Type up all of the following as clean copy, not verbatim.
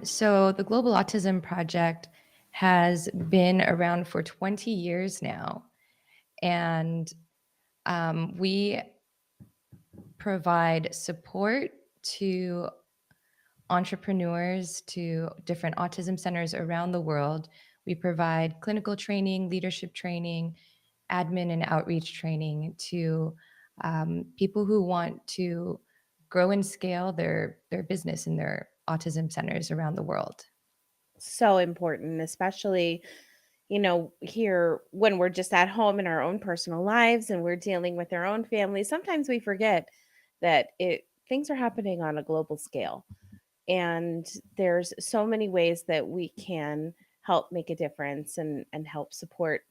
So the Global Autism Project has been around for 20 years now, and we provide support to entrepreneurs, to different autism centers around the world. We provide clinical training, leadership training, admin and outreach training to people who want to grow and scale their business in their autism centers around the world. So important, especially, here when we're just at home in our own personal lives and we're dealing with our own families. Sometimes we forget that it things are happening on a global scale. And there's so many ways that we can help make a difference and help support,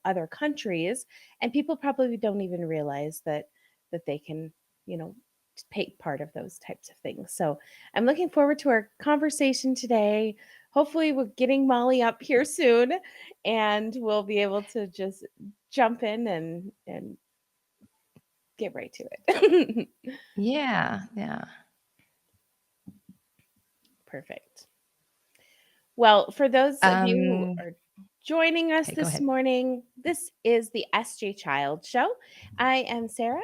other countries. And people probably don't even realize that they can, you know, take part of those types of things. So I'm looking forward to our conversation today. Hopefully we're getting Molly up here soon and we'll be able to just jump in and get right to it. Yeah, yeah. Perfect. Well, for those of you who Um, are joining us okay, go this ahead. morning, this is the SJ Child Show. I am Sarah,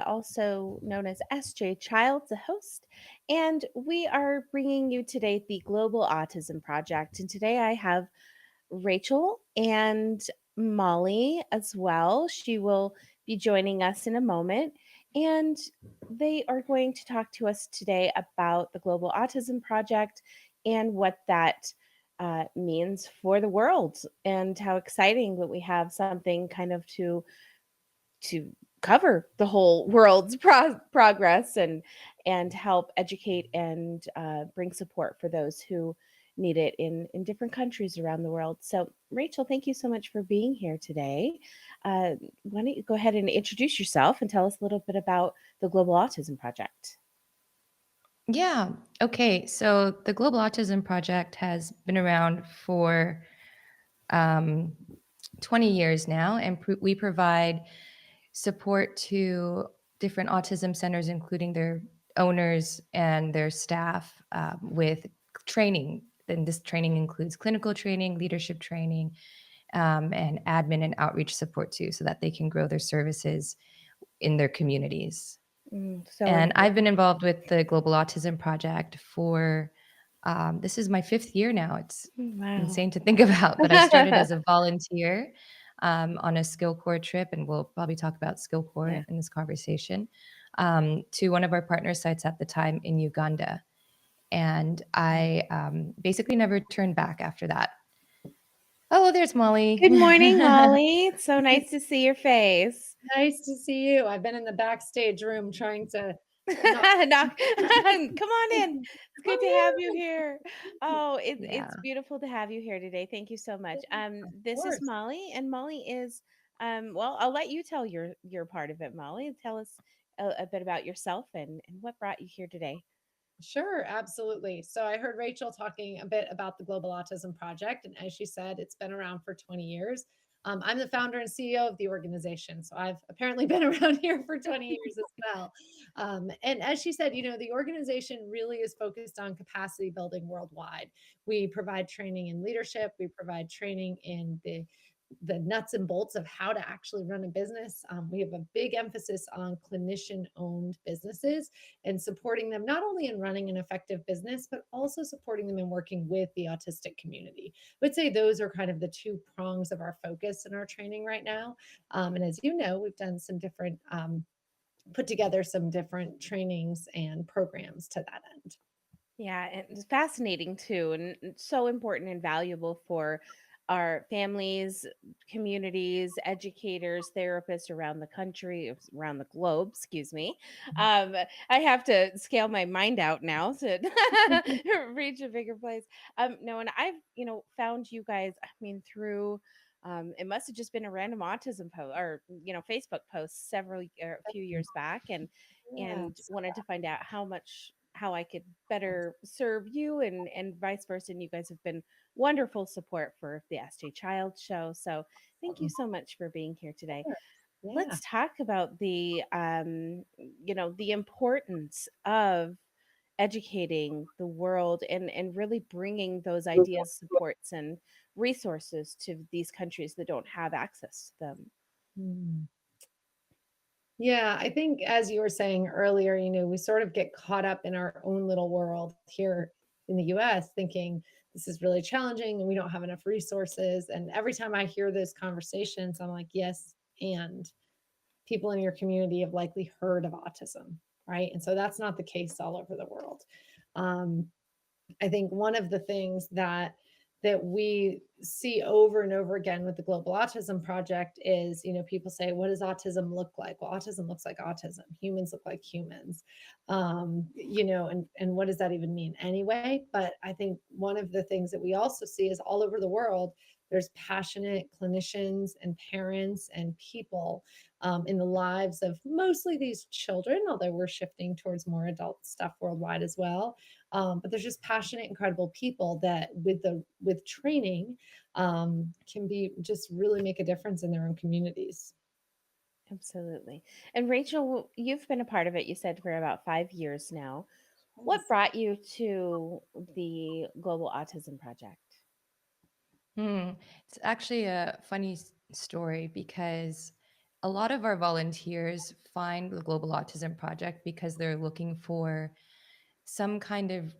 also known as SJ Child, the host, and we are bringing you today the Global Autism Project. And today I have Rachel and Molly as well. She will be joining us in a moment. And they are going to talk to us today about the Global Autism Project and what that means for the world, and how exciting that we have something kind of to cover the whole world's progress and help educate and bring support for those who need it in different countries around the world. So, Rachel, thank you so much for being here today. Why don't you go ahead and introduce yourself and tell us a little bit about the Global Autism Project? Yeah. Okay. So the Global Autism Project has been around for um, 20 years now, and we provide support to different autism centers, including their owners and their staff, with training. And this training includes clinical training, leadership training, and admin and outreach support too, so that they can grow their services in their communities. So And I've been important. involved with the Global Autism Project for this is my fifth year now. It's Wow. insane to think about, but I started as a volunteer on a skill core trip, and we'll probably talk about skill core Yeah. in this conversation, to one of our partner sites at the time in Uganda. And I basically never turned back after that. Oh, there's Molly. Good morning, Molly. It's so nice to see your face. Nice to see you. I've been in the backstage room trying to not Knock. Come on in. It's good to have Oh, you here. Oh, it's Yeah. beautiful to have you here today. Thank you so much. yeah, of This is course. Molly, and Molly is well, I'll let you tell your part of it, Molly. Tell us a bit about yourself and what brought you here today. Sure, absolutely. So I heard Rachel talking a bit about the Global Autism Project, and as she said, it's been around for 20 years. I'm the founder and CEO of the organization, so I've apparently been around here for 20 years as well. And as she said, the organization really is focused on capacity building worldwide. We provide training in leadership, we provide training in the nuts and bolts of how to actually run a business. We have a big emphasis on clinician owned businesses and supporting them not only in running an effective business, but also supporting them in working with the autistic community. I would say those are kind of the two prongs of our focus in our training right now. And as you know, we've done some different, put together some different trainings and programs to that end. Yeah, and it's fascinating too, and so important and valuable for our families, communities, educators, therapists around the country, around the globe, excuse me. I have to scale my mind out now to reach a bigger place. No, and I've, found you guys, I mean, through it must have just been a random autism post or Facebook post several or a few years back, and Yes. wanted to find out how I could better serve you and vice versa. And you guys have been wonderful support for the SJ Child Show. So thank you so much for being here today. Yeah. Let's talk about the the importance of educating the world and really bringing those ideas, supports, and resources to these countries that don't have access to them. Mm. Yeah, I think as you were saying earlier, we sort of get caught up in our own little world here in the US thinking this is really challenging and we don't have enough resources. And every time I hear those conversations, I'm like, yes, and people in your community have likely heard of autism, right? And so that's not the case all over the world. Um, I think one of the things that we see over and over again with the Global Autism Project is, people say, what does autism look like? Well, autism looks like autism. Humans look like humans. And what does that even mean anyway? But I think one of the things that we also see is all over the world, there's passionate clinicians and parents and people in the lives of mostly these children, although we're shifting towards more adult stuff worldwide as well. But there's just passionate, incredible people that with training can be just really make a difference in their own communities. Absolutely. And Rachel, you've been a part of it, you said, for about 5 years now. What Yes. brought you to the Global Autism Project? Hmm. It's actually a funny story because a lot of our volunteers find the Global Autism Project because they're looking for some kind of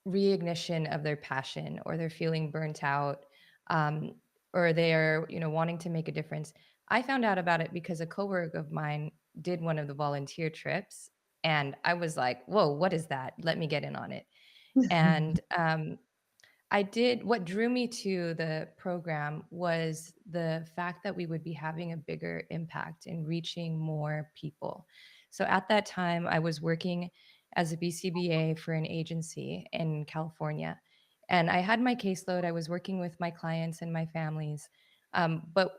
reignition of their passion, or they're feeling burnt out, um, or they're wanting to make a difference. I found out about it because a coworker of mine did one of the volunteer trips, and I was like, whoa, what is that? Let me get in on it. And I did. What drew me to the program was the fact that we would be having a bigger impact in reaching more people. So at that time, I was working as a BCBA for an agency in California. And I had my caseload. I was working with my clients and my families. But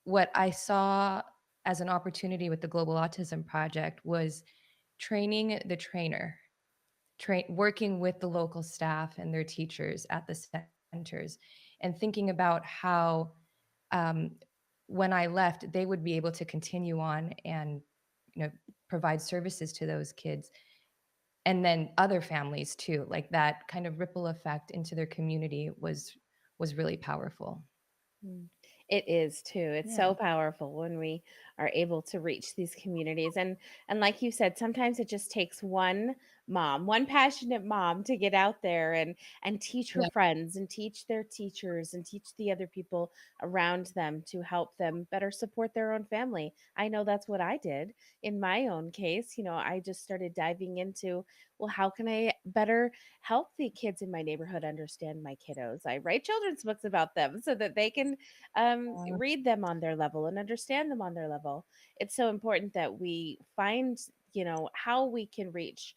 what I saw as an opportunity with the Global Autism Project was training the trainer, working with the local staff and their teachers at the centers, and thinking about how um, when I left, they would be able to continue on and provide services to those kids, and then other families too. Like that kind of ripple effect into their community was really powerful. Mm. It is too. It's Yeah. so powerful when we are able to reach these communities. And like you said, sometimes it just takes one mom, one passionate mom to get out there and teach her Yeah. friends and teach their teachers and teach the other people around them to help them better support their own family. I know that's what I did in my own case. I just started diving into, well, how can I better help the kids in my neighborhood understand my kiddos? I write children's books about them so that they can read them on their level and understand them on their level. It's so important that we find, how we can reach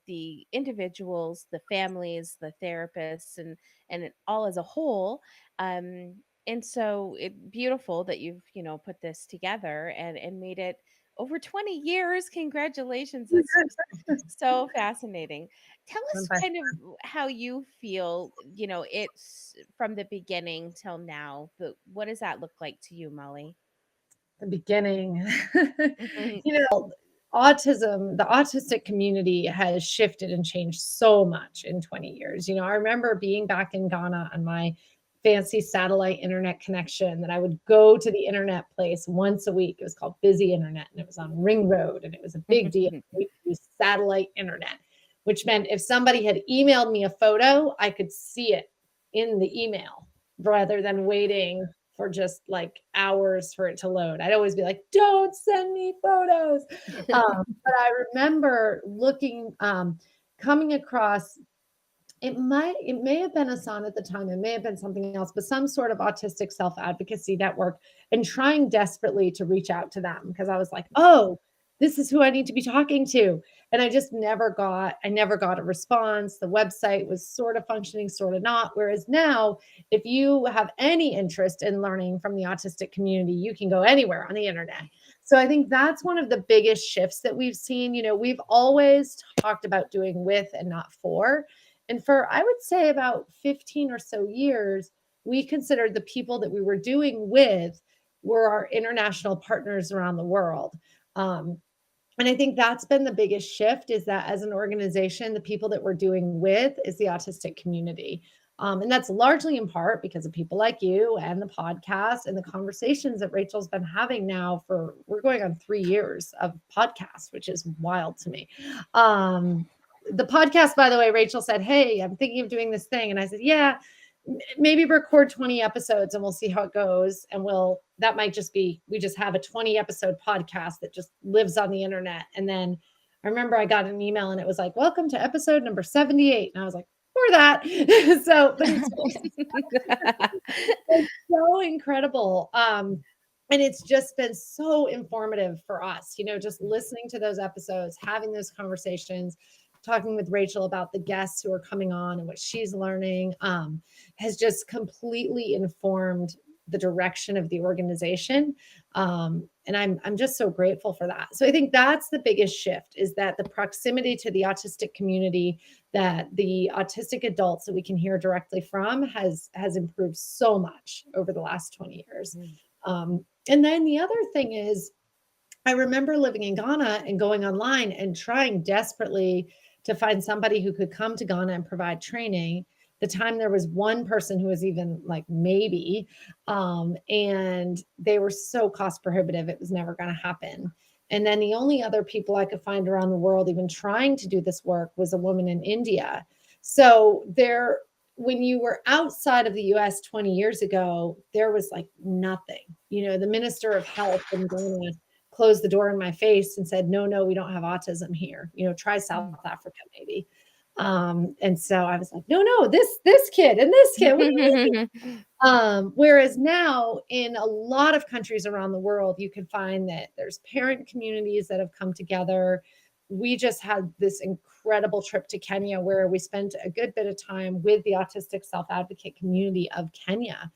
the individuals, the families, the therapists, and it all as a whole. And so it beautiful that you've put this together and made it over 20 years. Congratulations. That's just so fascinating. Tell One us by kind of how you feel, it's from the beginning till now, but what does that look like to you, Molly? the beginning. Autism, the autistic community has shifted and changed so much in 20 years. I remember being back in Ghana on my fancy satellite internet connection that I would go to the internet place once a week. It was called Busy Internet and it was on Ring Road and it was a big deal. We used satellite internet, which meant if somebody had emailed me a photo, I could see it in the email rather than waiting for just like hours for it to load. I'd always be like, don't send me photos. But I remember coming across, it may have been Asan at the time, it may have been something else, but some sort of autistic self-advocacy network, and trying desperately to reach out to them because I was like, oh, this is who I need to be talking to. And I never got a response. The website was sort of functioning, sort of not. Whereas now, if you have any interest in learning from the autistic community, you can go anywhere on the internet. So I think that's one of the biggest shifts that we've seen. We've always talked about doing with and not for. And for, I would say, about 15 or so years, we considered the people that we were doing with were our international partners around the world. Um, And I think that's been the biggest shift, is that as an organization, the people that we're doing with is the autistic community. And that's largely in part because of people like you and the podcast and the conversations that Rachel's been having now for, we're going on 3 years of podcasts, which is wild to me. The podcast, by the way, Rachel said, "Hey, I'm thinking of doing this thing." And I said, "Yeah, maybe record 20 episodes and we'll see how it goes. And that might just be, we just have a 20 episode podcast that just lives on the internet." And then I remember I got an email and it was like, "Welcome to episode number 78." And I was like, "For that." So, but it's so incredible. And it's just been so informative for us, just listening to those episodes, having those conversations, talking with Rachel about the guests who are coming on and what she's learning, has just completely informed the direction of the organization. And I'm just so grateful for that. So I think that's the biggest shift, is that the proximity to the autistic community, that the autistic adults that we can hear directly from has improved so much over the last 20 years. And then the other thing is, I remember living in Ghana and going online and trying desperately to find somebody who could come to Ghana and provide training. The time there was one person who was even like maybe, and they were so cost prohibitive, it was never going to happen. And then the only other people I could find around the world even trying to do this work was a woman in India. So when you were outside of the US 20 years ago, there was like nothing. The Minister of Health in Ghana closed the door in my face and said, "No, no, we don't have autism here. Try South Africa maybe." And so I was like, "No, no, this kid and this kid." What do you mean? Whereas now in a lot of countries around the world, you can find that there's parent communities that have come together. We just had this incredible trip to Kenya where we spent a good bit of time with the autistic self-advocate community of Kenya.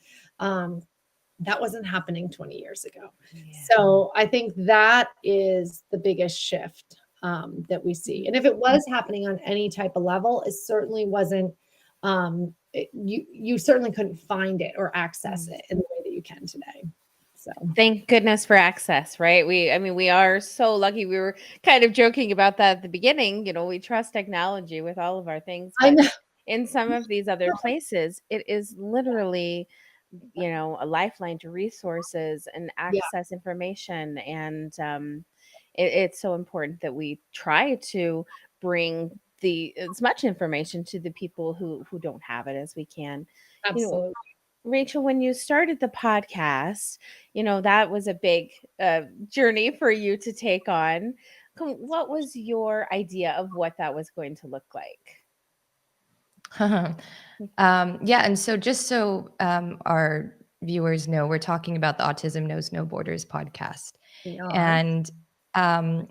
That wasn't happening 20 years ago. Yeah. So I think that is the biggest shift that we see. And if it was happening on any type of level, it certainly wasn't. You certainly couldn't find it or access it in the way that you can today. So Thank goodness for access, right? We are so lucky. We were kind of joking about that at the beginning. We trust technology with all of our things, I but know. in some of these other places, it is literally, a lifeline to resources and Yeah, access information. And it's so important that we try to bring as much information to the people who don't have it as we can. You know, absolutely. Rachel, when you started the podcast, that was a big journey for you to take on. What was your idea of what that was going to look like? Yeah, and so just so our viewers know, we're talking about the Autism Knows No Borders podcast. We are. And um,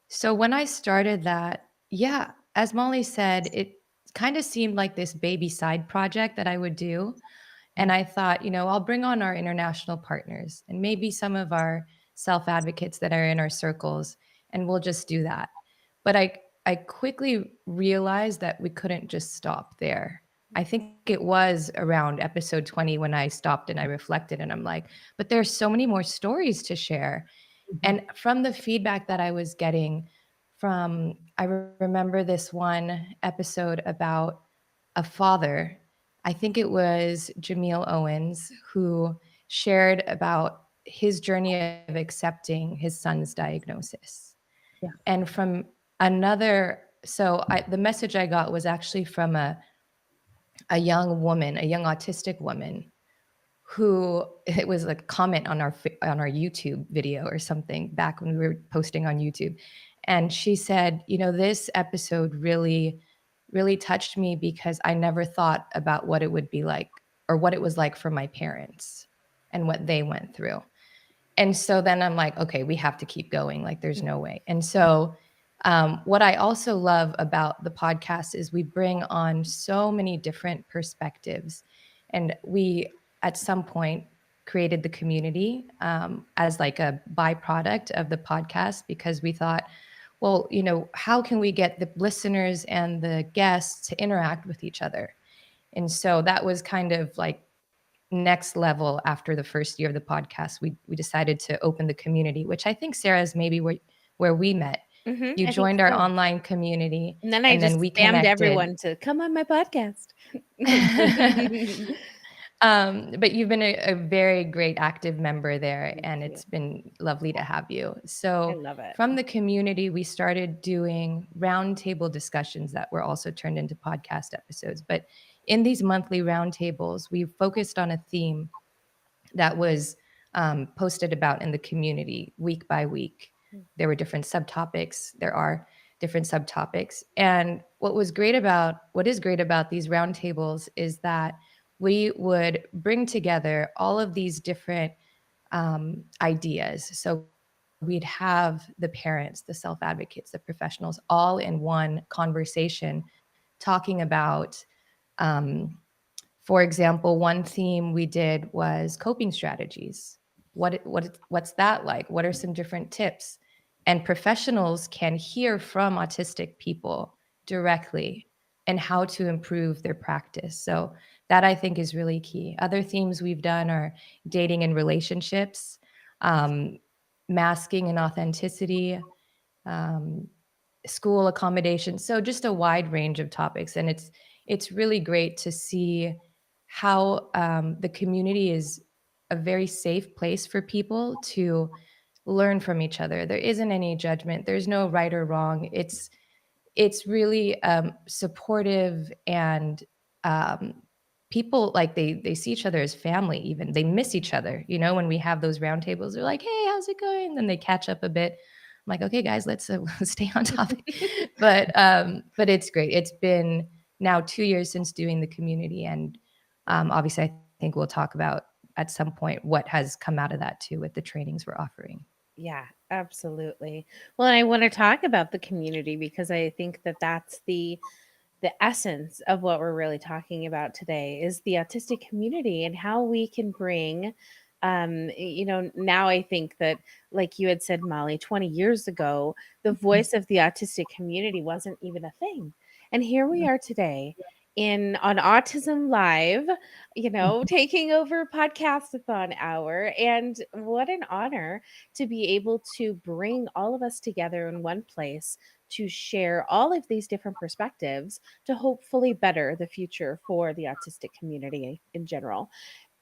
so when I started that, yeah, as Molly said, it kind of seemed like this baby side project that I would do. And I thought, I'll bring on our international partners and maybe some of our self advocates that are in our circles, and we'll just do that. But I quickly realized that we couldn't just stop there. I think it was around episode 20 when I stopped and I reflected, and I'm like, but there's so many more stories to share. And from the feedback that I was getting I remember this one episode about a father. I think it was Jameel Owens, who shared about his journey of accepting his son's diagnosis. Yeah. And from the message I got was actually from a young woman, a young autistic woman, who, it was a comment on our YouTube video or something back when we were posting on YouTube. And she said, this episode really, really touched me because I never thought about what it would be like, or what it was like for my parents and what they went through. And so then I'm like, okay, we have to keep going. Like, there's no way. And so what I also love about the podcast is we bring on so many different perspectives. And we, at some point, created the community as like a byproduct of the podcast, because we thought, well, how can we get the listeners and the guests to interact with each other? And so that was kind of like next level. After the first year of the podcast, we decided to open the community, which I think, Sarah, is maybe where we met. Mhm, You I think joined our so. online community, And then I and then just we spammed connected. everyone to come on my podcast. No, I'm kidding. But you've been a very great active member there, Thank and you. it's been lovely to have you. I So, love it. from the community, we started doing roundtable discussions that were also turned into podcast episodes. But in these monthly roundtables, we focused on a theme that was posted about in the community week by week. There were different subtopics. There are different subtopics. And what is great about these roundtables is that we would bring together all of these different ideas. So we'd have the parents, the self advocates, the professionals all in one conversation talking about um, for example, one theme we did was coping strategies. What's that like? What are some different tips? And professionals can hear from autistic people directly and how to improve their practice. So that I think is really key. Other themes we've done are dating and relationships, um, masking and authenticity, um, school accommodation. So just a wide range of topics, and it's really great to see how the community is a very safe place for people to learn from each other. There isn't any judgment. There's no right or wrong. It's really supportive, and um, people like they see each other as family. Even they miss each other. You know, when we have those roundtables, they're like, "Hey, how's it going?" Then they catch up a bit. I'm like, "Okay, guys, let's stay on topic." But it's great. It's been now 2 years since doing the community, and obviously, I think we'll talk about at some point what has come out of that too with the trainings we're offering. Yeah, absolutely. Well, and I want to talk about the community because I think that that's the essence of what we're really talking about today is the autistic community and how we can bring now I think that, like you had said, Molly, 20 years ago the voice of the autistic community wasn't even a thing, and here we are today in on Autism Live, taking over Podcastathon hour, and what an honor to be able to bring all of us together in one place to share all of these different perspectives to hopefully better the future for the autistic community in general.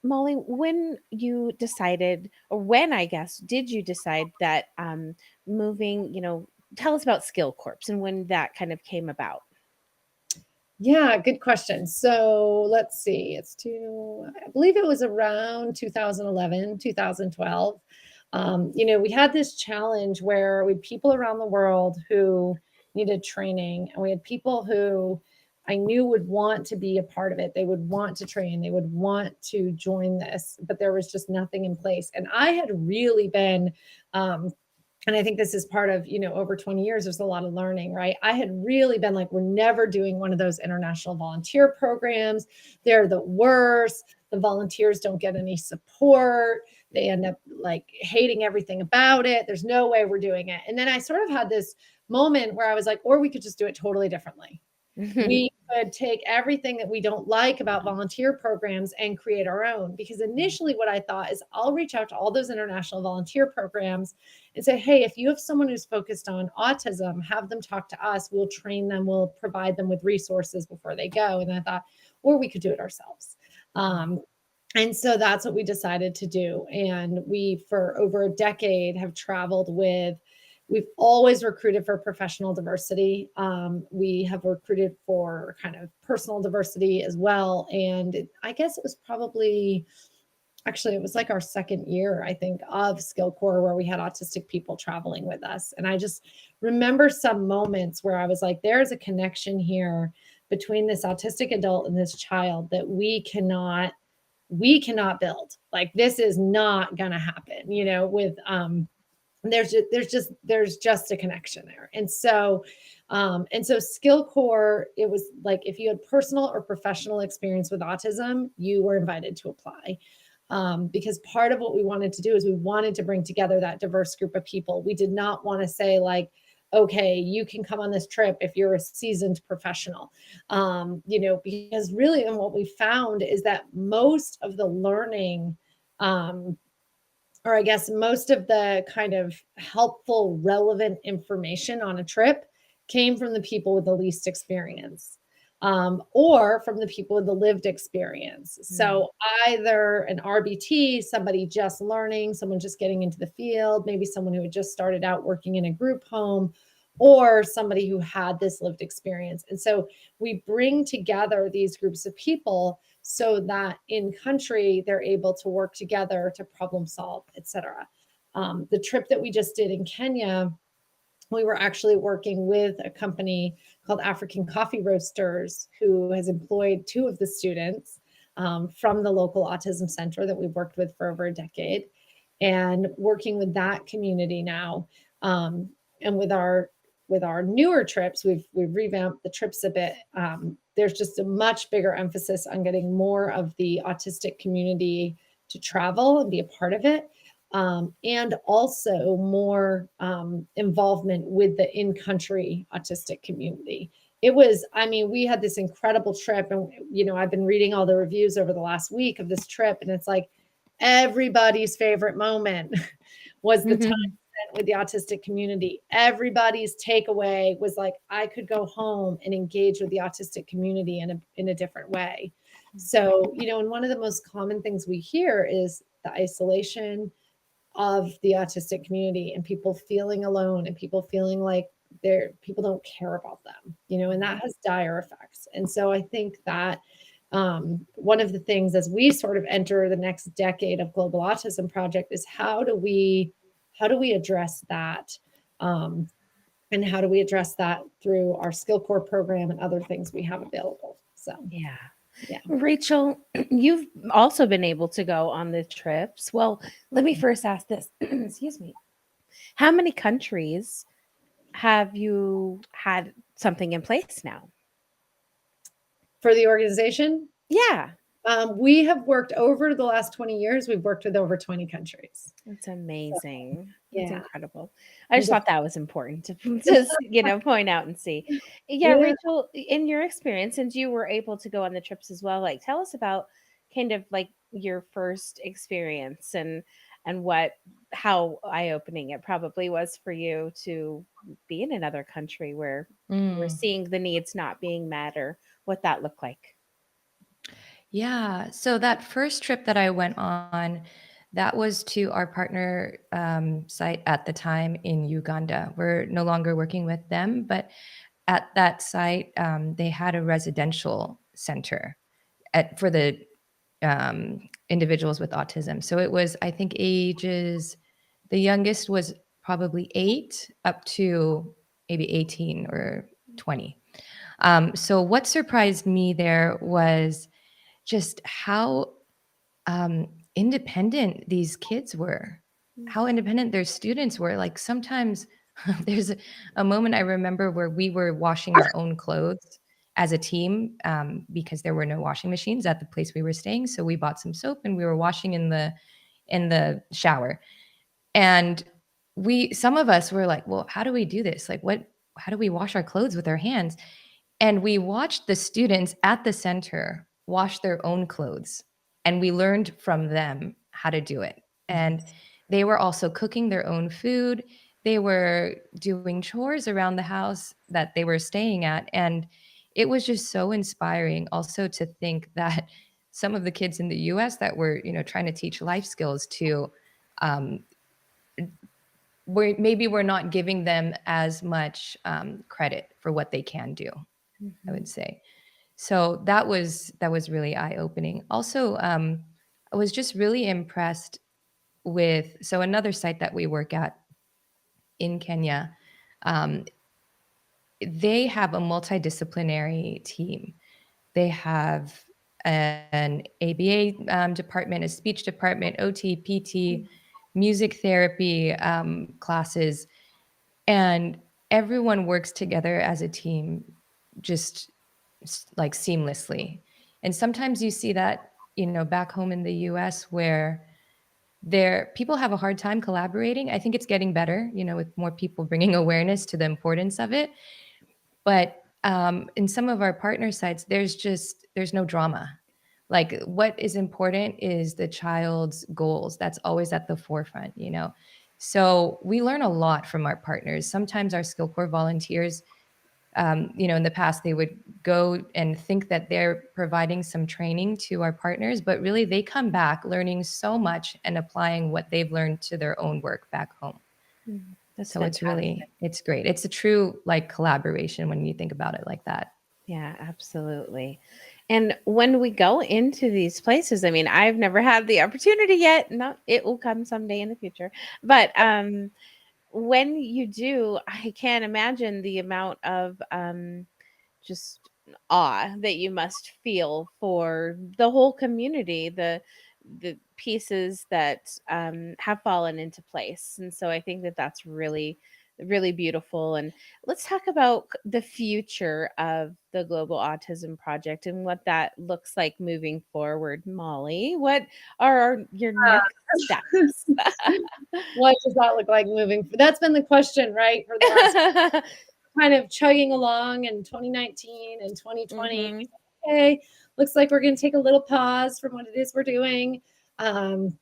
Molly, when you decided, or when I guess, did you decide that moving, tell us about Skill Corps and when that kind of came about? Yeah, good question. So let's see. I believe it was around 2011, 2012. We had this challenge where we had people around the world who needed training, and we had people who I knew would want to be a part of it. They would want to train, they would want to join this, but there was just nothing in place. And I had really been um, and I think this is part of, over 20 years, there's a lot of learning, right? I had really been like, we're never doing one of those international volunteer programs. They're the worst. The volunteers don't get any support. They end up like hating everything about it. There's no way we're doing it. And then I sort of had this moment where I was like, or we could just do it totally differently. We could take everything that we don't like about volunteer programs and create our own. Because initially, what I thought is I'll reach out to all those international volunteer programs and say, hey, if you have someone who's focused on autism, have them talk to us. We'll train them, we'll provide them with resources before they go. And I thought, or we could do it ourselves. And so that's what we decided to do. And we, for over a decade, have traveled with, we've always recruited for professional diversity. We have recruited for kind of personal diversity as well. And I guess it was probably, actually, it was like our second year, I think, of Skill Corps where we had autistic people traveling with us. And I just remember some moments where I was like, there's a connection here between this autistic adult and this child that we cannot build. Like this is not going to happen, with there's just a connection there. And so Skill Core, it was like if you had personal or professional experience with autism, you were invited to apply. Because part of what we wanted to do is we wanted to bring together that diverse group of people. We did not want to say like, okay, you can come on this trip if you're a seasoned professional. Because really, and what we found is that most of the learning, um, or I guess most of the kind of helpful, relevant information on a trip came from the people with the least experience, or from the people with the lived experience. So either an RBT, somebody just learning, someone just getting into the field, maybe someone who had just started out working in a group home, or somebody who had this lived experience. And so we bring together these groups of people so that in country they're able to work together to problem solve, etc. The trip that we just did in Kenya, we were actually working with a company called African Coffee Roasters, who has employed two of the students from the local autism center that we've worked with for over a decade, and working with that community now. And with our newer trips, we've revamped the trips a bit. There's just a much bigger emphasis on getting more of the autistic community to travel and be a part of it, and also more involvement with the in-country autistic community. It was, I mean, we had this incredible trip, and I've been reading all the reviews over the last week of this trip, and it's like everybody's favorite moment was the time spent with the autistic community. Everybody's takeaway was like, I could go home and engage with the autistic community in a different way. So, and one of the most common things we hear is the isolation of the autistic community, and people feeling alone, and people feeling like people don't care about them, and that has dire effects. And so I think that one of the things as we sort of enter the next decade of Global Autism Project is how do we address that, and how do we address that through our skill core program and other things we have available. So yeah. Rachel, you've also been able to go on the trips. Well, let me first ask this. Excuse me. How many countries have you had something in place now? For the organization? Yeah. We have worked over the last 20 years, we've worked with over 20 countries. That's amazing. So, that's incredible. I just thought that was important to point out and see. Yeah, Rachel, in your experience, since you were able to go on the trips as well, like tell us about kind of like your first experience and how eye-opening it probably was for you to be in another country where we're seeing the needs not being met, or what that looked like. Yeah. So that first trip that I went on, that was to our partner site at the time in Uganda. We're no longer working with them, but at that site, they had a residential center for the individuals with autism. So it was, I think, ages, the youngest was probably 8 up to maybe 18 or 20. So what surprised me there was just how independent these kids were, how independent their students were. Like sometimes there's a moment I remember where we were washing our own clothes as a team, because there were no washing machines at the place we were staying. So we bought some soap and we were washing in the shower. And some of us were like, well, how do we do this? Like, how do we wash our clothes with our hands? And we watched the students at the center wash their own clothes, and we learned from them how to do it. And they were also cooking their own food. They were doing chores around the house that they were staying at. And it was just so inspiring also to think that some of the kids in the US that were, trying to teach life skills to, we're not giving them as much credit for what they can do, I would say. So that was really eye-opening. Also, I was just really impressed with, so another site that we work at in Kenya, they have a multidisciplinary team. They have an ABA department, a speech department, OT, PT, music therapy classes, and everyone works together as a team, just like seamlessly. And sometimes you see that, back home in the US where people have a hard time collaborating. I think it's getting better, with more people bringing awareness to the importance of it. But in some of our partner sites, there's no drama. Like, what is important is the child's goals. That's always at the forefront, you know? So we learn a lot from our partners. Sometimes our skill core volunteers, you know, in the past, they would go and think that they're providing some training to our partners, but really they come back learning so much and applying what they've learned to their own work back home. That's So it's fantastic. it's great. It's a true like collaboration when you think about it like that. Yeah, absolutely. And when we go into these places, I mean, I've never had the opportunity yet. No, it will come someday in the future. But when you do, I can't imagine the amount of just awe that you must feel for the whole community, the pieces that have fallen into place. And so I think that that's really really beautiful. And let's talk about the future of the Global Autism Project and what that looks like moving forward. Molly, what are your next steps? What does that look like moving? That's been the question, right, for the last kind of chugging along in 2019 and 2020. Hmm. Okay, looks like we're going to take a little pause from what it is we're doing. Um,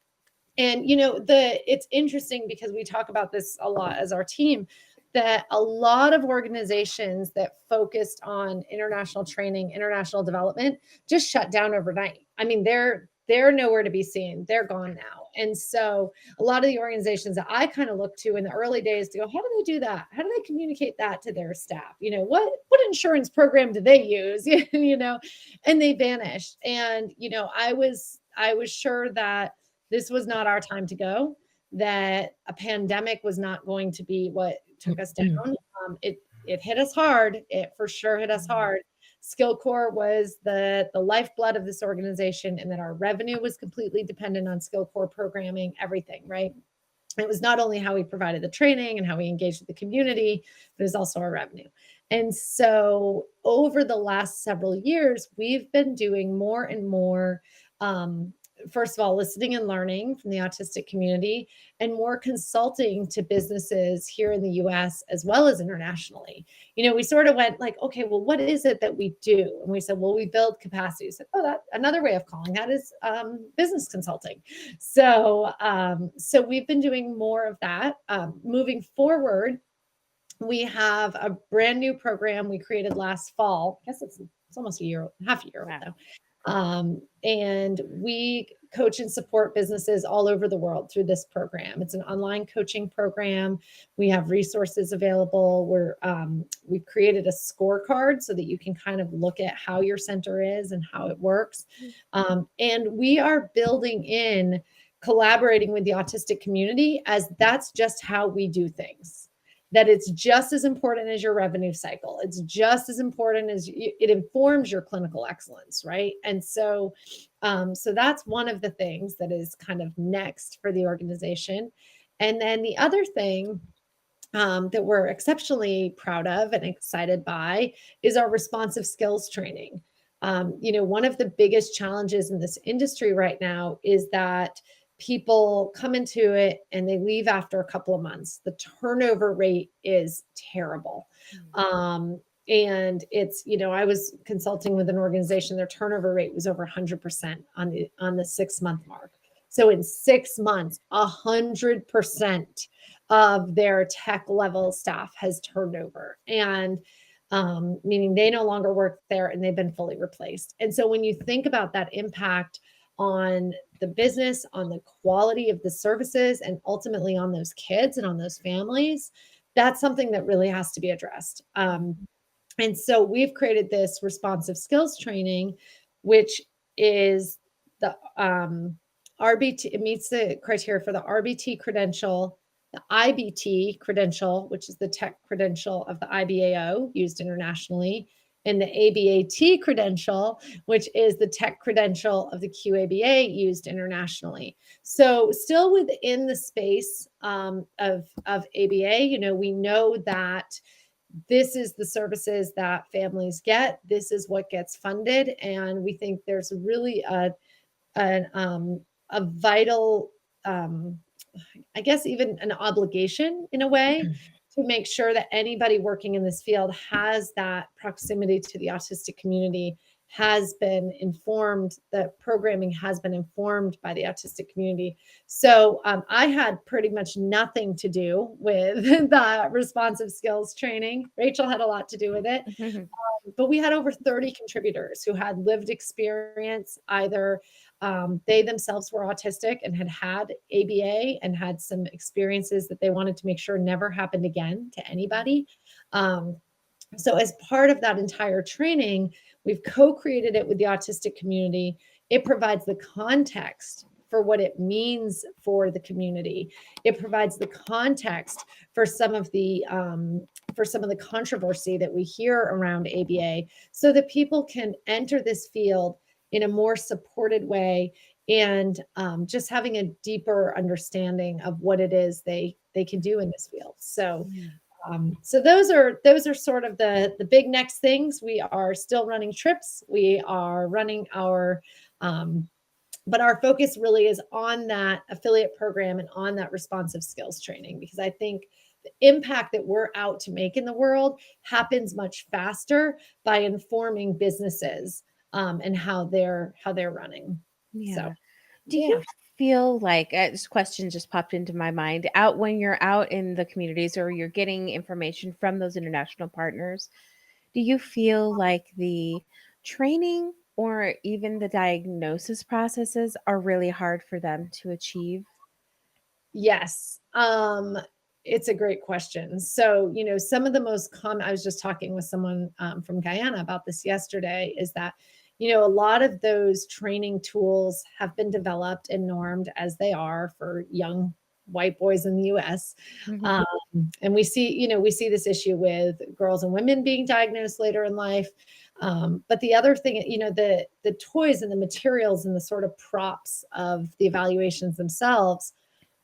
and you know, it's interesting because we talk about this a lot as our team, that a lot of organizations that focused on international training, international development just shut down overnight. I mean, they're nowhere to be seen. They're gone now. And so a lot of the organizations that I kind of look to in the early days to go, how do they do that? How do they communicate that to their staff? You know, what insurance program do they use? You know, and they vanished. And you know, I was sure that this was not our time to go, that a pandemic was not going to be what took us down. It hit us hard. It for sure hit us hard. Skill Core was the lifeblood of this organization, and that our revenue was completely dependent on Skill Core programming, everything, right? It was not only how we provided the training and how we engaged with the community, but it was also our revenue. And so over the last several years, we've been doing more and more, first of all, listening and learning from the autistic community, and more consulting to businesses here in the US as well as internationally. You know, we sort of went like, okay, well, what is it that we do? And we said, well, we build capacity. We said, oh, that another way of calling that is business consulting. So we've been doing more of that. Moving forward, we have a brand new program we created last fall. I guess it's almost a year, half a year old Wow. now. And we coach and support businesses all over the world through this program. It's an online coaching program. We have resources available. We've created a scorecard so that you can kind of look at how your center is and how it works. And we are building in collaborating with the autistic community, as that's just how we do things, that it's just as important as your revenue cycle. It's just as important as it informs your clinical excellence, right? And so that's one of the things that is kind of next for the organization. And then the other thing that we're exceptionally proud of and excited by is our responsive skills training. You know, one of the biggest challenges in this industry right now is that people come into it and they leave after a couple of months. The turnover rate is terrible. And it's, you know, I was consulting with an organization, their turnover rate was over 100% on the 6-month mark. So in 6 months, 100% of their tech level staff has turned over, and meaning they no longer work there and they've been fully replaced. And so when you think about that impact on the business, on the quality of the services, and ultimately on those kids and on those families, that's something that really has to be addressed. And so we've created this responsive skills training, which is the RBT. It meets the criteria for the RBT credential, the IBT credential, which is the tech credential of the IBAO used internationally, and the ABAT credential, which is the tech credential of the QABA used internationally. So still within the space of ABA, you know, we know that this is the services that families get. This is what gets funded, and we think there's really a vital, I guess, even an obligation in a way to make sure that anybody working in this field has that proximity to the autistic community, has been informed, the programming has been informed by the autistic community. So I had pretty much nothing to do with the responsive skills training. Rachel had a lot to do with it, but we had over 30 contributors who had lived experience. Either they themselves were autistic and had ABA and had some experiences that they wanted to make sure never happened again to anybody. Um, so, as part of that entire training, we've co created it with the autistic community. It provides the context for what it means for the community. It provides the context for some of the controversy that we hear around ABA, so that people can enter this field in a more supported way, and just having a deeper understanding of what it is they can do in this field. So so those are sort of the big next things. We are still running trips. We are running our but our focus really is on that affiliate program and on that responsive skills training, because I think the impact that we're out to make in the world happens much faster by informing businesses and how they're running. So Yeah. Do you yeah. feel like this question just popped into my mind out when you're out in the communities or you're getting information from those international partners? Do you feel like the training or even the diagnosis processes are really hard for them to achieve? Yes. It's a great question. So, some of the most common, I was just talking with someone from Guyana about this yesterday, is that, a lot of those training tools have been developed and normed as they are for young white boys in the US. Mhm. Um, and we see this issue with girls and women being diagnosed later in life. But the other thing, the toys and the materials and the sort of props of the evaluations themselves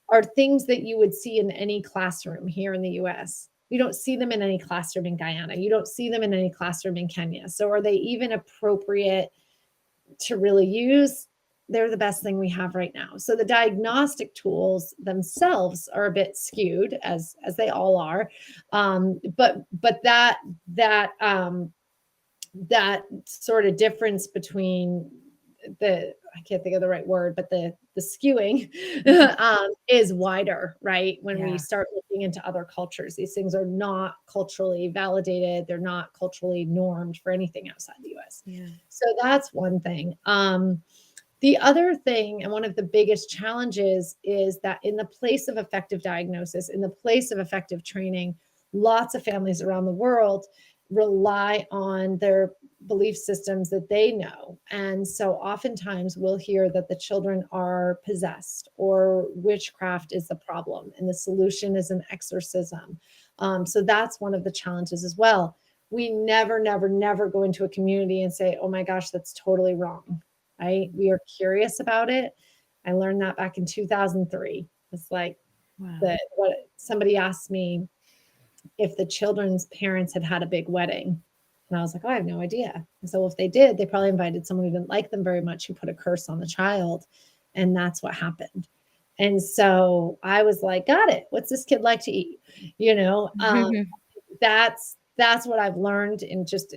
are things that you would see in any classroom here in the US. You don't see them in any classroom in Guyana. You don't see them in any classroom in Kenya. So are they even appropriate to really use? They're the best thing we have right now. So the diagnostic tools themselves are a bit skewed, as they all are. But that sort of difference between I can't think of the right word, but the skewing Mhm. is wider, right? When we Yeah. start looking into other cultures, these things are not culturally validated. They're not culturally normed for anything outside the US. Yeah. So that's one thing. The other thing, and one of the biggest challenges, is that in the place of effective diagnosis, in the place of effective training, lots of families around the world rely on their belief systems that they know. And so oftentimes we'll hear that the children are possessed or witchcraft is the problem and the solution is an exorcism. So that's one of the challenges as well. We never, never, never go into a community and say, oh my gosh, that's totally wrong, right? We are curious about it. I learned that back in 2003. It's like Wow. what somebody asked me if the children's parents had had a big wedding. And I was like, oh, I have no idea. And so if they did, they probably invited someone who didn't like them very much, who put a curse on the child. And that's what happened. And so I was like, got it. What's this kid like to eat? You know, that's what I've learned, and just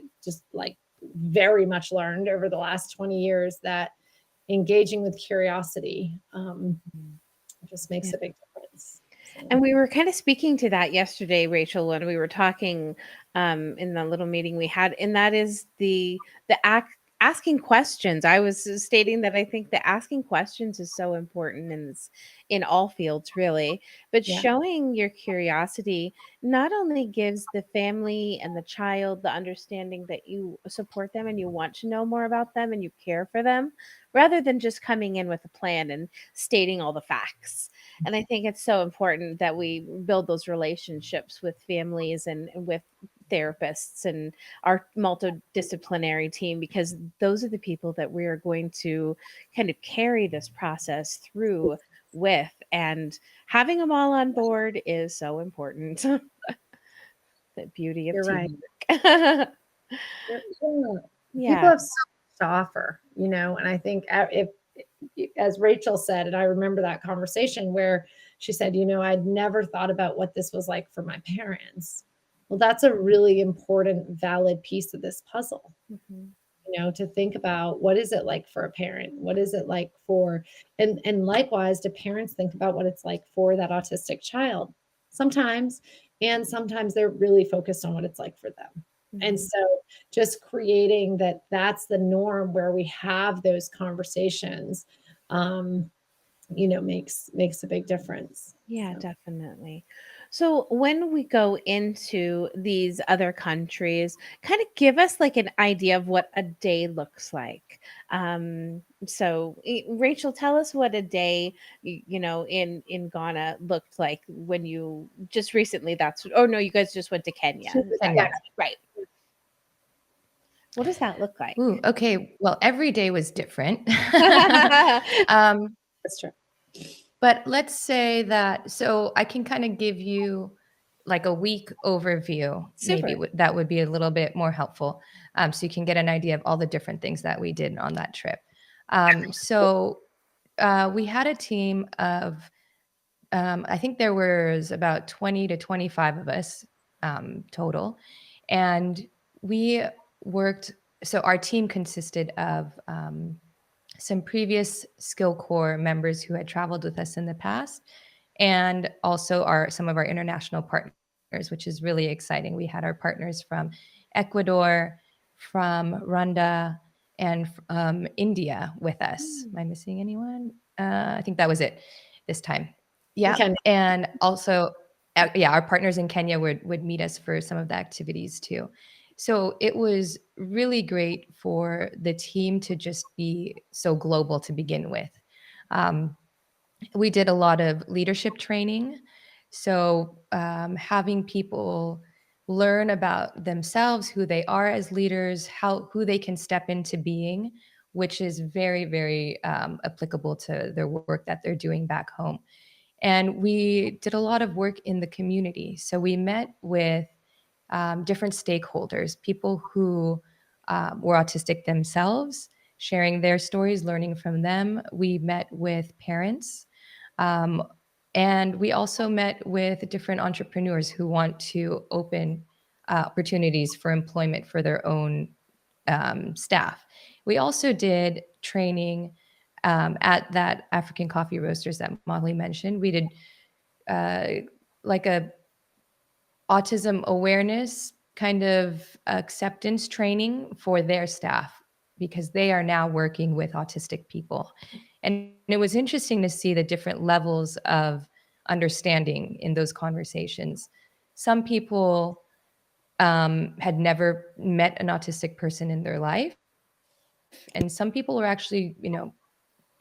like very much learned over the last 20 years, that engaging with curiosity just makes Yeah. a big difference. So, And we were kind of speaking to that yesterday, Rachel, when we were talking in the little meeting we had, and that is asking questions. I was stating that I think that asking questions is so important in all fields, really. But yeah, showing your curiosity not only gives the family and the child the understanding that you support them and you want to know more about them and you care for them, rather than just coming in with a plan and stating all the facts. And I think it's so important that we build those relationships with families and with therapists and our multidisciplinary team, because those are the people that we are going to kind of carry this process through with. And having them all on board is so important. The beauty of you're right. teamwork. Yeah. People Yeah. have so much to offer, and I think if, as Rachel said, and I remember that conversation where she said, I'd never thought about what this was like for my parents. Well, that's a really important, valid piece of this puzzle. Mhm. to think about what is it like for a parent? What is it like for, and likewise, do parents think about what it's like for that autistic child? Sometimes, and sometimes they're really focused on what it's like for them. And Mhm. so just creating that's the norm where we have those conversations, um, makes a big difference. Yeah, So. definitely. So when we go into these other countries, kind of give us like an idea of what a day looks like. Rachel, tell us what a day, in Ghana looked like when you just recently. Oh no, you guys just went to Kenya. Is that Yeah. Kenya. right? What does that look like? Ooh, okay. Well, every day was different. um, That's true. but let's say that, so I can kind of give you like a week overview. Maybe Super. that would be a little bit more helpful. So you can get an idea of all the different things that we did on that trip. We had a team of, I think there was about 20 to 25 of us total. And we worked, so our team consisted of some previous skill core members who had traveled with us in the past, and also some of our international partners, which is really exciting. We had our partners from Ecuador, from Rwanda, and India with us. Am I missing anyone? I think that was it this time. Yeah, Okay. and also, our partners in Kenya would meet us for some of the activities too. So it was really great for the team to just be so global to begin with. Um, we did a lot of leadership training. So having people learn about themselves, who they are as leaders, who they can step into being, which is very, very applicable to their work that they're doing back home. And we did a lot of work in the community. So we met with different stakeholders, people who were autistic themselves, sharing their stories, learning from them. We met with parents. Um, and we also met with different entrepreneurs who want to open opportunities for employment for their own staff. We also did training at that African coffee roasters that Molly mentioned. We did uh, like a autism awareness kind of acceptance training for their staff because they are now working with autistic people. And it was interesting to see the different levels of understanding in those conversations. Some people had never met an autistic person in their life. And some people were actually,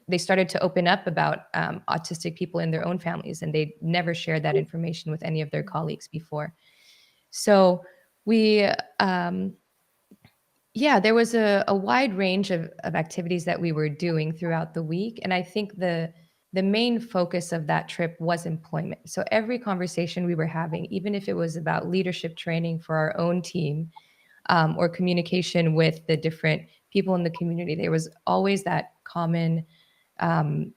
they started to open up about autistic people in their own families, and they never shared that information with any of their colleagues before. So we, there was a wide range of activities that we were doing throughout the week. And I think the main focus of that trip was employment. So every conversation we were having, even if it was about leadership training for our own team or communication with the different people in the community, there was always um,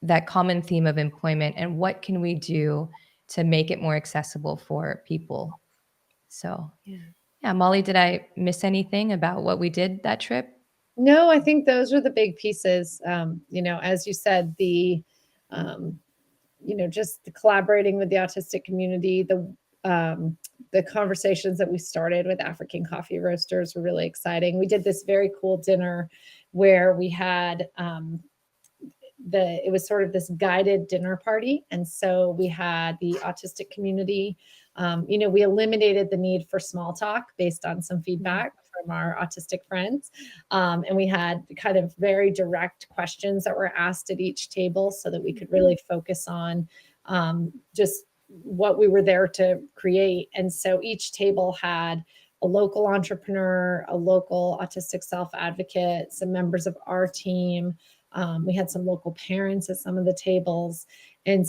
that common theme of employment and what can we do to make it more accessible for people. So Yeah. yeah, Molly, did I miss anything about what we did that trip? No, I think those are the big pieces. As you said, um, just the collaborating with the autistic community, the conversations that we started with African coffee roasters were really exciting. We did this very cool dinner where we had it was sort of this guided dinner party. And so we had the autistic community. We eliminated the need for small talk based on some feedback from our autistic friends. And we had kind of very direct questions that were asked at each table so that we could really focus on just what we were there to create. And so each table had a local entrepreneur, a local autistic self advocate, some members of our team. We had some local parents at some of the tables. And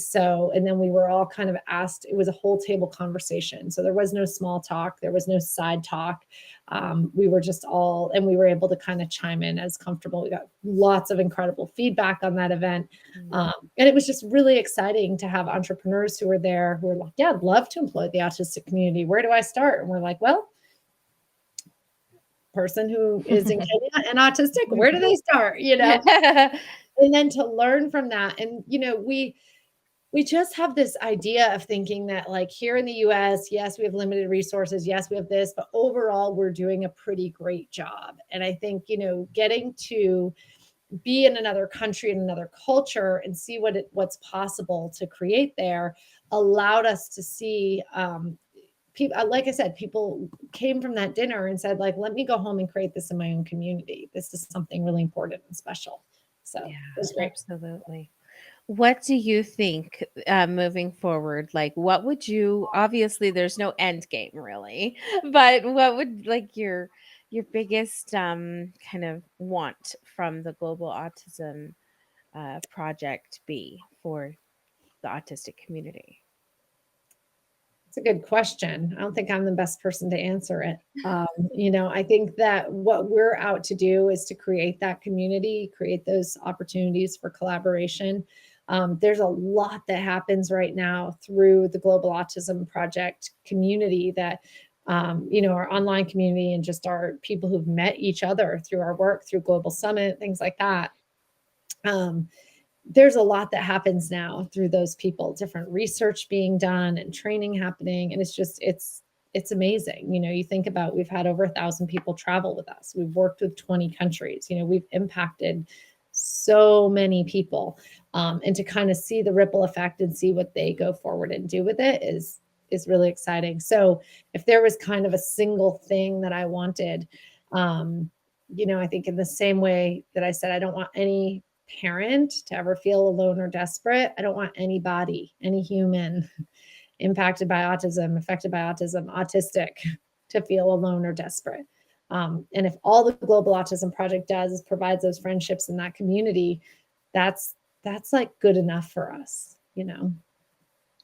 then we were all kind of asked, it was a whole table conversation. So there was no small talk, there was no side talk. We were just all, and we were able to kind of chime in as comfortable. We got lots of incredible feedback on that event. And it was just really exciting to have entrepreneurs who were there who were like, yeah, I'd love to employ the autistic community. Where do I start? And we're like, well, person who is in Kenya and autistic, where do they start, and then to learn from that. And we just have this idea of thinking that, like, here in the US, yes, we have limited resources, yes, we have this, but overall we're doing a pretty great job. And I think getting to be in another country, in another culture, and see what's possible to create there allowed us to see people. Like I said, people came from that dinner and said, like, let me go home and create this in my own community. This is something really important and special. So Yeah, it was great. absolutely. What do you think, moving forward? Like, what would you? Obviously, there's no end game, really, but what would like your biggest kind of want from the Global Autism Project be for the autistic community? It's a good question. I don't think I'm the best person to answer it. I think that what we're out to do is to create that community, create those opportunities for collaboration. There's a lot that happens right now through the Global Autism Project community that, our online community and just our people who've met each other through our work, through Global Summit, things like that. There's a lot that happens now through those people, different research being done and training happening. And it's amazing. You think about, we've had over 1,000 people travel with us. We've worked with 20 countries. We've impacted so many people. And to kind of see the ripple effect and see what they go forward and do with it is really exciting. So if there was kind of a single thing that I wanted, I think in the same way that I said, I don't want any parent to ever feel alone or desperate. I don't want anybody, any human impacted by autism, affected by autism, autistic, to feel alone or desperate. And if all the Global Autism Project does is provides those friendships in that community, that's like good enough for us.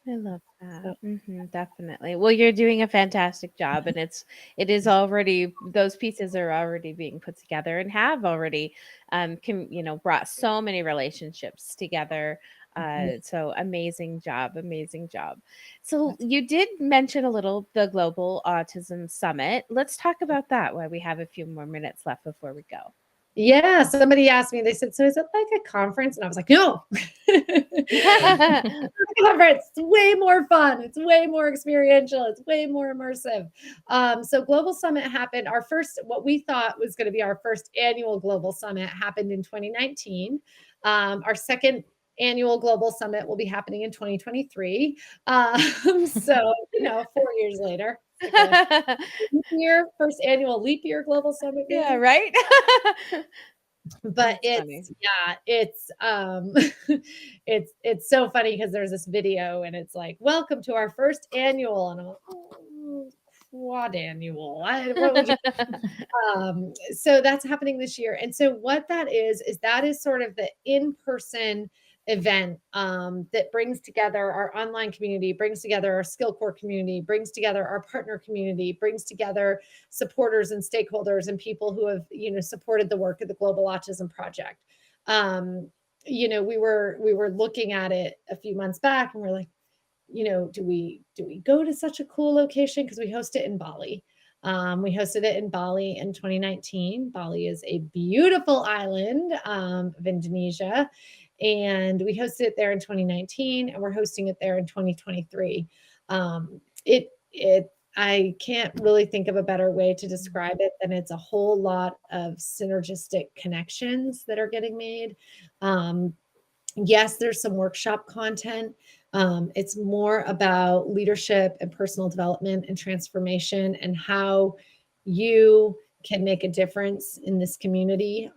I love So, that. Definitely. Well, you're doing a fantastic job, and it is already, those pieces are already being put together and have already, brought so many relationships together. So amazing job, amazing job. So you did mention a little the Global Autism Summit. Let's talk about that while we have a few more minutes left before we go. yeah, somebody asked me, they said, so is it like a conference? And I was like, no. Conference. It's way more fun. It's way more experiential. It's way more immersive. So Global Summit happened. Our first, what we thought was going to be our first annual Global Summit, happened in 2019. Our second annual Global Summit will be happening in 2023. So 4 years later, it's like a leap year, first annual leap year Global Summit, Yeah, maybe. right? But That's funny. it's it's so funny because there's this video and it's like, welcome to our first annual, and I'm like, oh, quad annual. What would you So that's happening this year. And so what that is sort of the in-person event that brings together our online community, brings together our skill core community, brings together our partner community, brings together supporters and stakeholders and people who have supported the work of the Global Autism Project. We were looking at it a few months back and we're like, do we go to such a cool location? Because we host it in Bali. We hosted it in Bali in 2019. Bali is a beautiful island of Indonesia. And we hosted it there in 2019, and we're hosting it there in 2023. I can't really think of a better way to describe it than it's a whole lot of synergistic connections that are getting made. Yes, there's some workshop content. It's more about leadership and personal development and transformation and how you can make a difference in this community.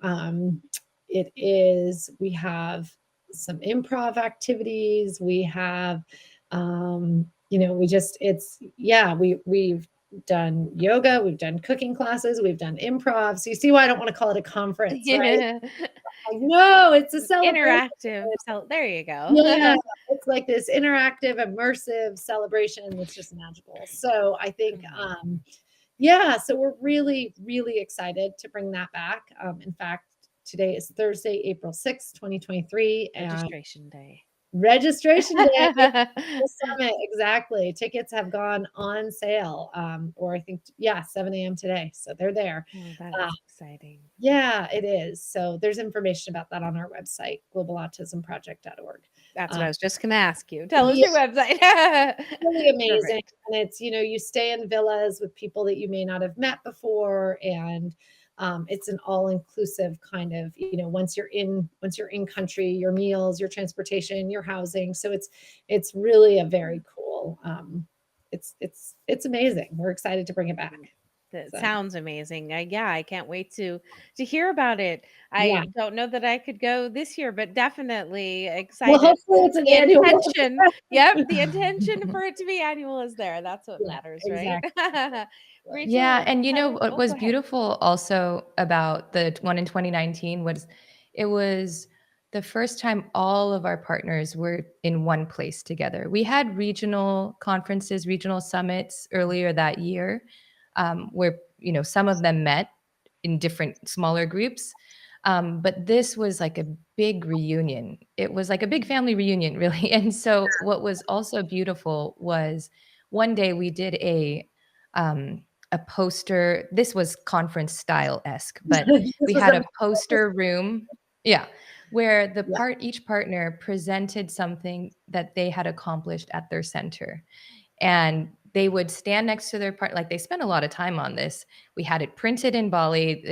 We have some improv activities. We have, we've done yoga, we've done cooking classes, we've done improv. So you see why I don't want to call it a conference, right? Yeah. Like, no, it's a celebration. Interactive. So there you go. Yeah, it's like this interactive, immersive celebration that's just magical. So I think, so we're really, really excited to bring that back. In fact, today is Thursday, April 6th, 2023. And Registration day. Registration day. The summit, exactly. Tickets have gone on sale, or I think, yeah, 7 a.m. today. So they're there. Oh, that Uh, is exciting. yeah, it is. So there's information about that on our website, globalautismproject.org. That's what Um, I was just gonna ask you. Tell us yeah, your website. really amazing. Perfect. And it's, you stay in villas with people that you may not have met before. And it's an all-inclusive kind of, once you're in country, your meals, your transportation, your housing. So it's really a very cool, it's amazing. We're excited to bring it back. That So sounds amazing. Yeah, I can't wait to hear about it. yeah. I don't know that I could go this year, but definitely Well, excited. hopefully it's an The annual. intention, yep, the intention for it to be annual is there. That's what Yeah, matters, right? exactly. Yeah, Rachel, and you know Heather, what oh, was go ahead. beautiful also about the one in 2019 was it was the first time all of our partners were in one place together. We had regional conferences, regional summits earlier that year, where some of them met in different smaller groups. But this was like a big reunion. It was like a big family reunion, really. And so, what was also beautiful was one day we did um, a poster. This was conference style esque, but This we was had a a poster room. Yeah, where yeah. each partner presented something that they had accomplished at their center, and they would stand next to their part. Like they spent a lot of time on this. We had it printed in Bali.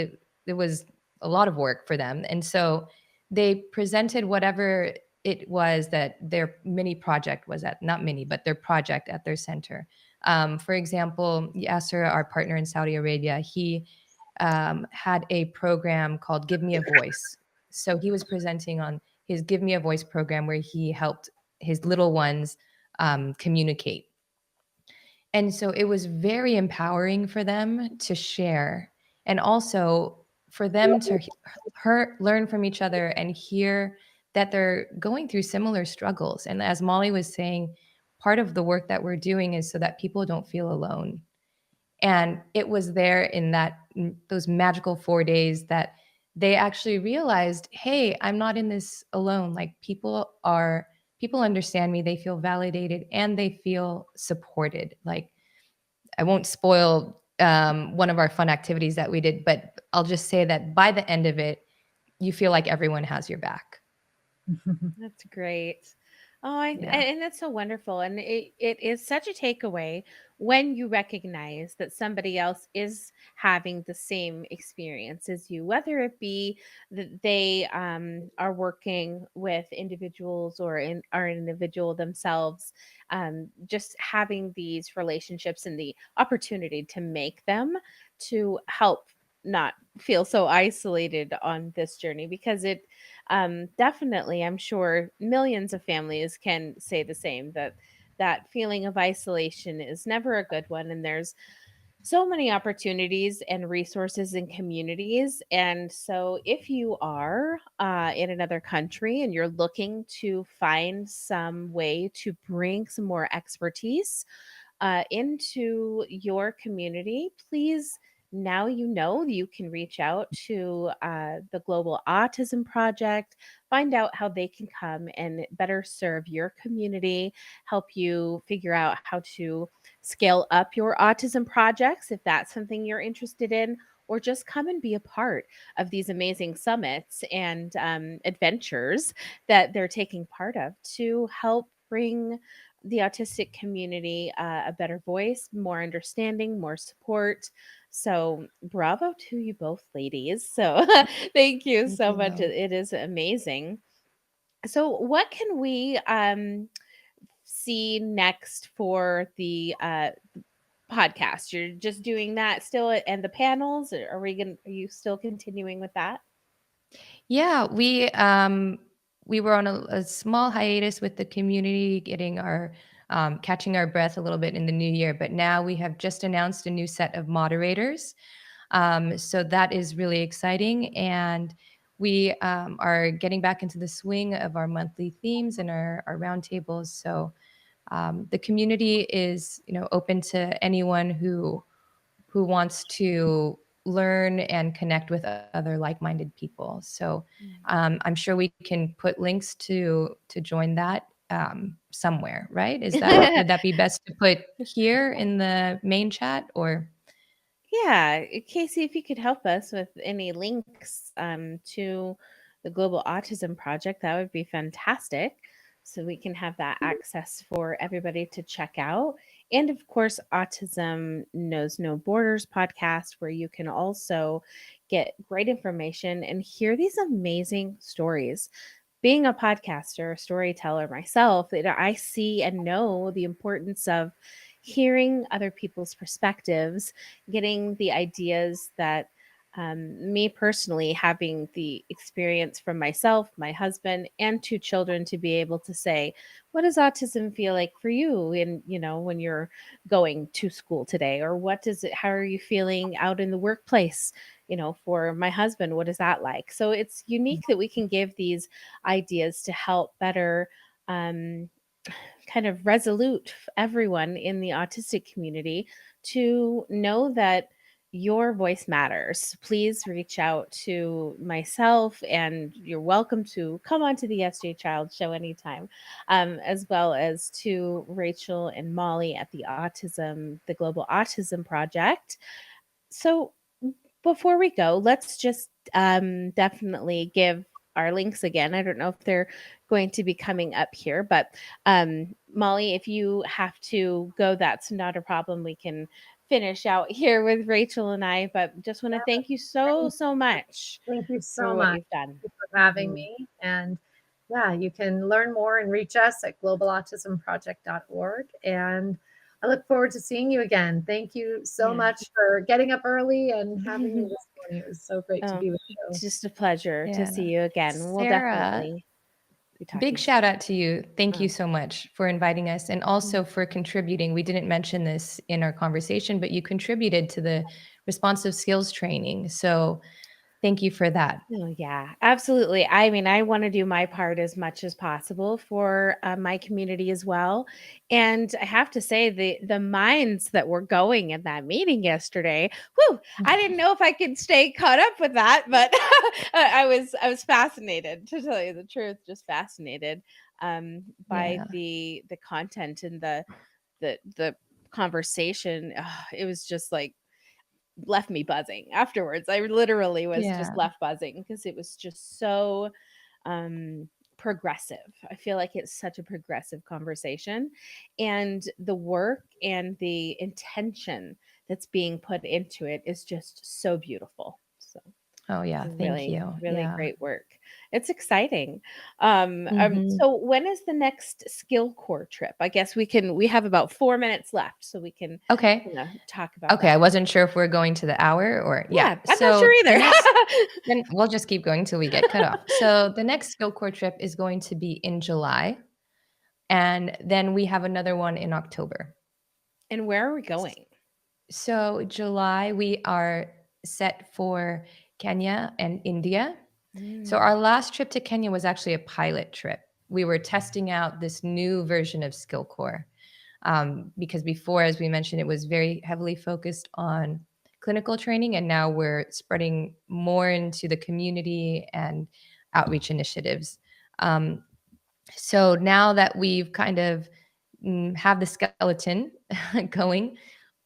It was a lot of work for them, and so they presented whatever it was that their mini project was at, not mini, but their project at their center. For example, Yasser, our partner in Saudi Arabia, he had a program called Give Me a Voice. So he was presenting on his Give Me a Voice program where he helped his little ones communicate. And so it was very empowering for them to share, and also for them to learn from each other and hear that they're going through similar struggles. And as Molly was saying, part of the work that we're doing is so that people don't feel alone. And it was there in those magical 4 days that they actually realized, hey, I'm not in this alone. Like people understand me, they feel validated, and they feel supported. Like I won't spoil one of our fun activities that we did, but I'll just say that by the end of it, you feel like everyone has your back. That's great. Oh, Yeah. and that's so wonderful. And it is such a takeaway when you recognize that somebody else is having the same experience as you, whether it be that they are working with individuals or are an individual themselves, just having these relationships and the opportunity to make them to help not feel so isolated on this journey because it definitely, I'm sure millions of families can say the same that that feeling of isolation is never a good one. And there's so many opportunities and resources and communities. And so, if you are in another country and you're looking to find some way to bring some more expertise into your community, please now you know you can reach out to the Global Autism Project, find out how they can come and better serve your community, help you figure out how to scale up your autism projects if that's something you're interested in, or just come and be a part of these amazing summits and adventures that they're taking part of to help bring the autistic community a better voice, more understanding, more support. So, bravo to you both, ladies. So, thank you Thank so much. you. It is amazing. So, what can we see next for the podcast? You're just doing that still, and the panels. Or are we going? Are you still continuing with that? Yeah, we were on a small hiatus with the community, getting our catching our breath a little bit in the new year. But now we have just announced a new set of moderators, so that is really exciting, and we are getting back into the swing of our monthly themes and our roundtables. So the community is open to anyone who wants to learn and connect with other like-minded people. So Mm. I'm sure we can put links to join that somewhere, right? Is that would that be best to put here in the main chat or? Yeah, Casey, if you could help us with any links to the Global Autism Project, that would be fantastic. So we can have that access for everybody to check out. And of course, Autism Knows No Borders podcast, where you can also get great information and hear these amazing stories. Being a podcaster, a storyteller myself, I see and know the importance of hearing other people's perspectives, getting the ideas that me personally, having the experience from myself, my husband, and two children to be able to say, what does autism feel like for you? And, when you're going to school today, or what does it, how are you feeling out in the workplace? For my husband, what is that like? So it's unique that we can give these ideas to help better um, kind of resolute everyone in the autistic community to know that your voice matters. Please reach out to myself, and you're welcome to come on to the SJ Child Show anytime, as well as to Rachel and Molly at the Global Autism Project. So before we go, let's just definitely give our links again. I don't know if they're going to be coming up here, but Molly, if you have to go, that's not a problem. We can finish out here with Rachel and I, but just want to thank you so, Thank so much thank you for so what much you've done. for having Mhm. me. And yeah, you can learn more and reach us at globalautismproject.org. And I look forward to seeing you again. Thank you so Yeah. much for getting up early and having me this morning. It was so great to Oh, be with you. it's just a pleasure to Yeah. see you again. We'll Sarah, definitely be big talking. shout out to you. Thank you Oh. so much for inviting us and also for contributing. We didn't mention this in our conversation, but you contributed to the responsive skills training. So thank you for that. Oh, yeah, absolutely. I mean, I want to do my part as much as possible for my community as well. And I have to say, the minds that were going in that meeting yesterday, whew, I didn't know if I could stay caught up with that, but I was fascinated, to tell you the truth, just fascinated by Yeah. the content and the conversation. It was just like left me buzzing afterwards. I literally was just Yeah. left buzzing because it was just so um progressive. I feel like it's such a progressive conversation, and the work and the intention that's being put into it is just so beautiful. So Oh, yeah. Thank really, you. really Yeah. great work. It's exciting. Hmm. So when is the next skill core trip? I guess we have about 4 minutes left, so we can Okay. talk about Okay. that. I wasn't sure if we're going to the hour or, yeah. Yeah, I'm not So sure the either. next, then we'll just keep going till we get cut off. So the next skill core trip is going to be in July. And then we have another one in October. And where are we going? So July, we are set for Kenya and India. So Mm. our last trip to Kenya was actually a pilot trip. We were testing out this new version of Skill Core because before, as we mentioned, it was very heavily focused on clinical training, and now we're spreading more into the community and outreach initiatives. Um, so now that we've kind of have the skeleton going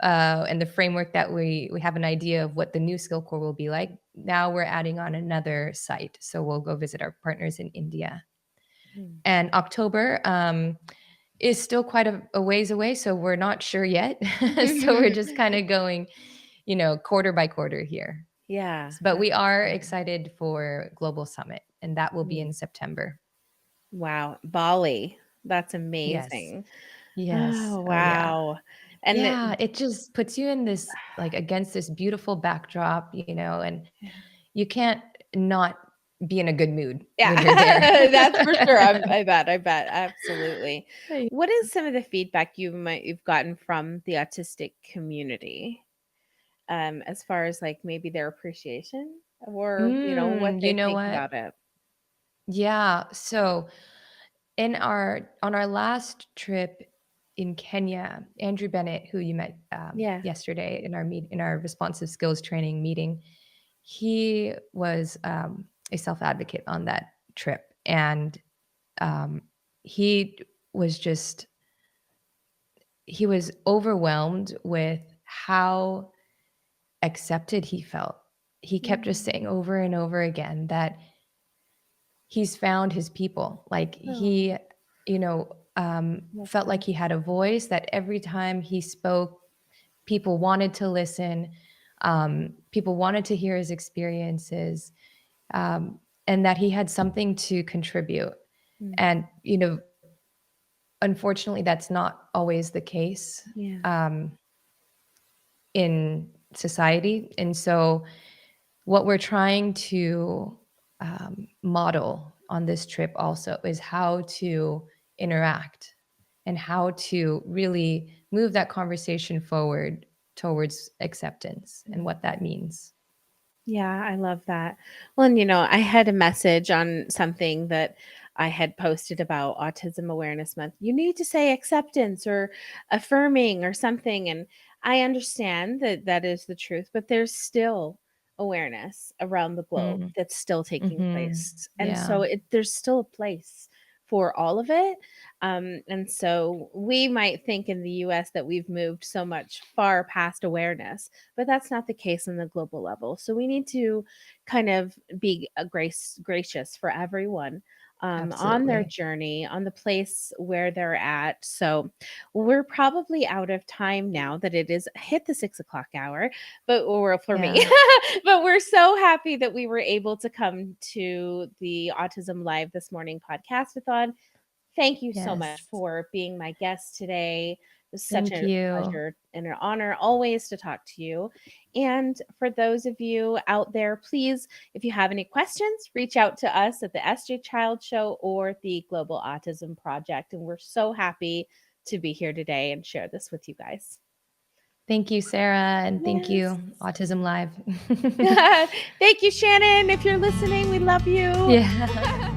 and the framework that we have an idea of what the new skill core will be like, now we're adding on another site. So we'll go visit our partners in India. Mm. And October is still quite a ways away, so we're not sure yet. So we're just kind of going, quarter by quarter here. Yeah, But that's we are exciting. excited for Global Summit, and that will be Mm. in September. Wow, Bali. That's Yes. amazing. Yes. Oh, Oh, yeah. wow. And Yeah, it just puts you in this like against this beautiful backdrop, and you can't not be in a good mood yeah, when you're there. that's for sure. I bet, absolutely. Right. What is some of the feedback you've gotten from the autistic community, as far as like maybe their appreciation or what You they know think what? about it? Yeah. So in our on our last trip, in Kenya, Andrew Bennett, who you met Yeah. yesterday in our responsive skills training meeting, he was a self advocate on that trip, and um, he was just he was overwhelmed with how accepted he felt. He kept just Mm. saying over and over again that he's found his people. Like Oh, he, love felt like that. he had a voice, that every time he spoke, people wanted to listen. People wanted to hear his experiences, and that he had something to contribute. Mm. And, unfortunately, that's not always the case Yeah. um, in society. And so, what we're trying to model on this trip also is how to interact and how to really move that conversation forward towards acceptance and what that means. Yeah, I love that. Well, and I had a message on something that I had posted about Autism Awareness Month. You need to say acceptance or affirming or something. And I understand that that is the truth, but there's still awareness around the globe Mm, that's still taking mhm. place. And Yeah, so there's still a place for all of it. And so we might think in the US that we've moved so much far past awareness, but that's not the case on the global level. So we need to kind of be gracious for everyone on their absolutely. journey, on the place where they're at. So we're probably out of time now that it is hit the 6 o'clock hour, but or for me, Yeah. but we're so happy that we were able to come to the Autism Live this morning podcastathon. Thank you so much Yes. for being my guest today. It was such Thank a you. pleasure and an honor always to talk to you. And for those of you out there, please, if you have any questions, reach out to us at the SJ Child Show or the Global Autism Project. And we're so happy to be here today and share this with you guys. Thank you, Sarah, and thank Yes. you, Autism Live. Thank you, Shannon. If you're listening, we love you. Yeah.